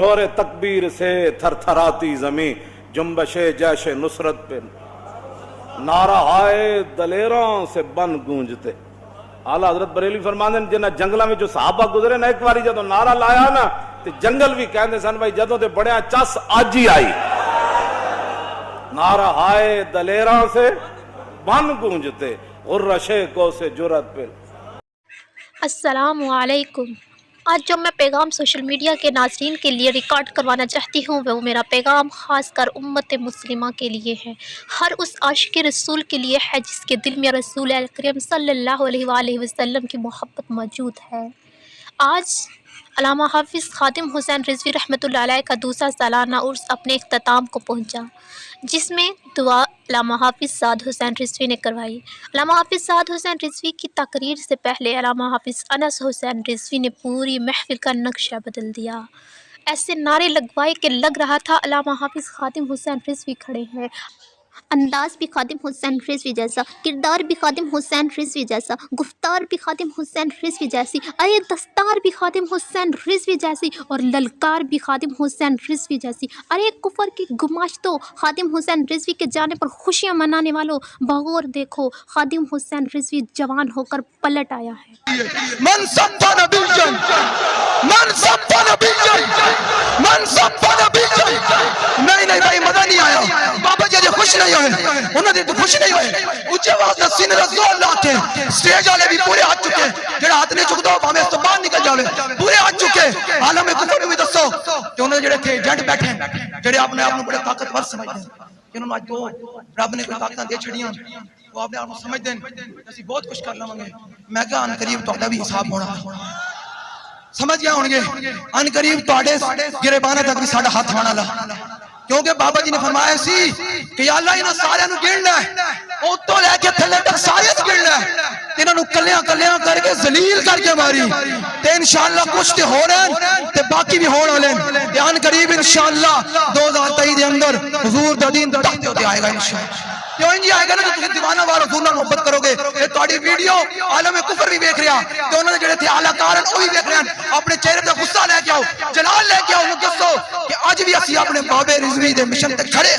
शोर तकबीर से थरथराती जमी जुम्बशे जैशे नुसरत पे नारा हाय दलेरों से बन गूंजते। आला हजरत बरेली फरमांदे जिन्हां जंगलां विचों सहाबा गुजरे ना एक बारी जदों नारा लाया ना ते जंगल भी कहंदे सन भाई जदों ते बड़िया चस अज ही आई। नारा हाय दलेरों से बन गूंजते और रशे को से जुरत पे। अस्सलामु अलैकुम। आज जो मैं पैगाम सोशल मीडिया के नाज़रीन के लिए रिकॉर्ड करवाना चाहती हूँ वो मेरा पैगाम ख़ास कर उम्मत मुस्लिमा के लिए है। हर उस आशिक रसूल के लिए है जिसके दिल में रसूल अकरम सल्लल्लाहु अलैहि वसल्लम की मोहब्बत मौजूद है। आज अल्लामा हाफिज़ ख़ादिम हुसैन रिज़वी रहमतुल्लाह अलैह का दूसरा सालाना उर्स अपने इख्तिताम को पहुँचा, जिसमें दुआ अल्लामा हाफिज़ साद हुसैन रिज़वी ने करवाई। अल्लामा हाफिज़ साद हुसैन रिज़वी की तकरीर से पहले अल्लामा हाफिज़ अनस हुसैन रिज़वी ने पूरी महफिल का नक्शा बदल दिया। ऐसे नारे लगवाए कि लग रहा था अल्लामा हाफिज़ ख़ादिम हुसैन रिज़वी खड़े हैं। अंदाज़ भी ख़ादिम हुसैन रिज़वी जैसा, किरदार भी ख़ादिम हुसैन रिज़वी जैसा, गुफ्तार भी ख़ादिम हुसैन रिज़वी जैसी, अरे दस्तार भी ख़ादिम हुसैन रिज़वी जैसी और ललकार भी ख़ादिम हुसैन रिज़वी जैसी। अरे कुफर की गुमाश्तों, ख़ादिम हुसैन रिज़वी के जाने पर खुशियाँ मनाने वालों, बगौर देखो ख़ादिम हुसैन रिज़वी जवान होकर पलट आया है। मन सब्बा नबीयन, मन सब्बा नबीयन, मन सब्बा नबीयन। नहीं भाई मजा नहीं आया। बाबा जी खुश नहीं हुए, उन्होंने तो खुश नहीं हुए। ऊंचे आवाज में सीने दा जोर लाके स्टेज वाले भी पूरे आ चुके, जेड़ा हाथ नहीं चुकदा भाਵੇਂ तो बाहर निकल जावे, पूरे आ चुके। आलम कुफर भी दसो कि उन्होंने जेड़े थे एजेंट बैठे जेड़े अपने आप को बड़े ताकतवर समझते हैं, जिन्होंने आज दो रब ने कोई ताकतां दे छड़ियां वो अपने आप को समझते हैं ਅਸੀਂ बहुत कुछ कर लवांगे। मैं कहा अन करीब ਤੁਹਾਡਾ भी हिसाब होना समझ गया होंगे। अन करीब ਤੁਹਾਡੇ गिरेबाना तक भी साडा हाथ आना ला, क्योंकि बाबा जी ने फरमाया सी कि अल्लाह इन्हां सारियां नूं गिणना है, उत्तों लैके थल्ले तक सारियां नूं गिणना है, इन्हां नूं कल्लियां कल्लियां करके जलील करके मारी ते इंशाअल्लाह कुछ ते हो रहे ते बाकी भी होने वाले। ध्यान करीब इंशाअल्लाह 2023 दे अंदर हुजूर दा दीन तख्ते उते आएगा इंशाअल्लाह। क्यों जी आएगा ना, तुसीं दीवाना वार हुजूर नाल मोहब्बत करोगे। ये तुहाडी वीडियो आलम कुफर भी देख रहा ते उन्हां दे जेड़े थे आलाकार ओ भी देख रहे हैं। अपने चेहरे ते गुस्सा लेके आओ, जलाल लेके आओ, दसो कि आज भी असीं अपने बाबे रिज़वी दे मिशन ते खड़े।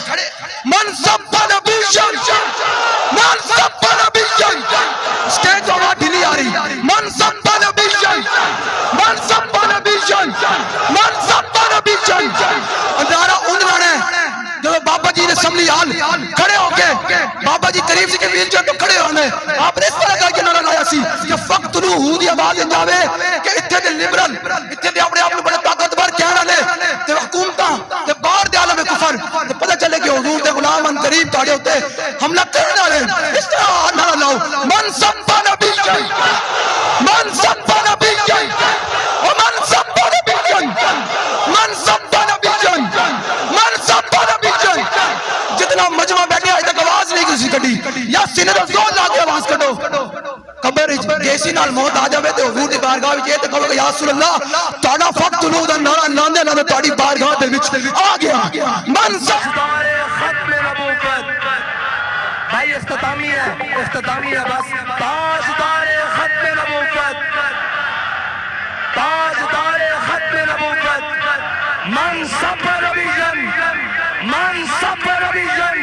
मन सब्बा नबीयन, मन सब्बा नबीयन। स्टेज तो आवाज ढीली आ रही। मन सब्बा नबीयन, मन सब्बा नबीयन, मन सब्बा नबीयन। अंधारा उन्होंने जब बाबा जी ने असम्बली हाल खड़े होके बाबा जी करीब से व्हील चेयर तो खड़े होने आपने इस तरह करके नारा लाया सी कि फक्तलू हू दी आवाज जावे कि इत्थे दे लिबरल, इत्थे दे अपने आप को बड़े ताकतवर कहण वाले ते हुकूमतां ते बाहर दे आलम कुफर ते पता चले कि हुजूर दे गुलाम अन करीब तुहाडे उत्ते हमला करन वाले। इस तरह नारा लाओ, मन सब्बा नबीयन, मन सब्बा नबीयन, ओ मन सब्बा नबीयन, मन सब्बा नबीयन, मन सब्बा नबीयन। जितना मजमा बैठे आज तक आवाज नहीं किसी कड़ी या सीने दा जोर ला के आवाज कढो। कब्र जैसी नाल मौत आ जावे ते हुजूर दी बारगाह विच ते कहोगे या रसूल अल्लाह तुहाडा फक्तलू दा नारा लांदे लांदे तुहाडी बारगाह दे विच आ गया। मन ताजदारे खत्म नबूवत भाई इख्तितामी है बस। ताजदारे खत्म नबूवत, ताजदारे खत्म नबूवत, मन सब्बा नबीयन, मन सब्बा नबीयन,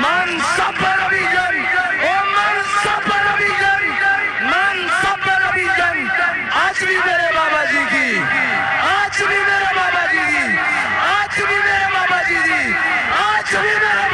मन सब्बा नबीयन, ओ मन सब्बा नबीयन, मन सब्बा नबीयन। आज भी मेरे बाबा जी की, आज भी मेरे बाबा जी की, आज भी मेरे बाबा जी की, आज भी मेरे